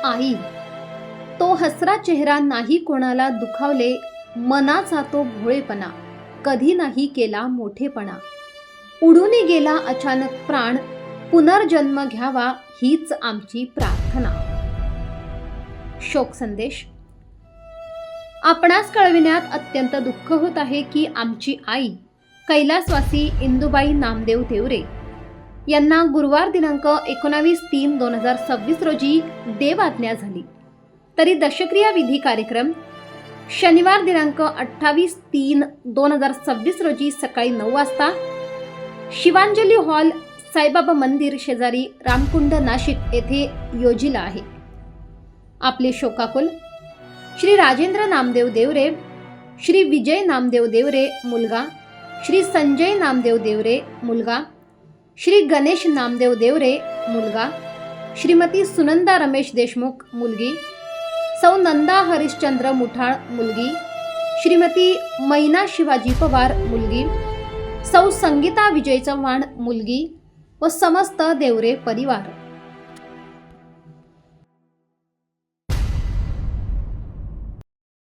आई, तो हसरा चेहरा नाही कोणाला दुखावले, मनाचा तो भोळेपणा कधी नाही केला मोठेपणा. उडून गेला अचानक प्राण, पुनर्जन्म घ्यावा हीच आमची प्रार्थना. शोक संदेश. आपणास कळविण्यात अत्यंत दुःख होत आहे की आमची आई कैलासवासी इंदुबाई नामदेव देवरे यांना गुरुवार दिनांक 19/3/2026 रोजी देवआज्ञा झाली. तरी दशक्रिया विधी कार्यक्रम शनिवार दिनांक 28/3/2026 रोजी सकाळी 9 वाजता शिवांजली हॉल, साईबाबा मंदिर शेजारी, रामकुंड, नाशिक येथे योजिला आहे. आपले शोकाकुल श्री राजेंद्र नामदेव देवरे, श्री विजय नामदेव देवरे मुलगा, श्री संजय नामदेव देवरे मुलगा, श्री गणेश नामदेव देवरे मुलगा, श्रीमती सुनंदा रमेश देशमुख मुलगी, सौ नंदा हरिश्चंद्र मुठाळ मुलगी, श्रीमती मैना शिवाजी पवार मुलगी, सौ संगीता विजय चव्हाण मुलगी व समस्त देवरे परिवार.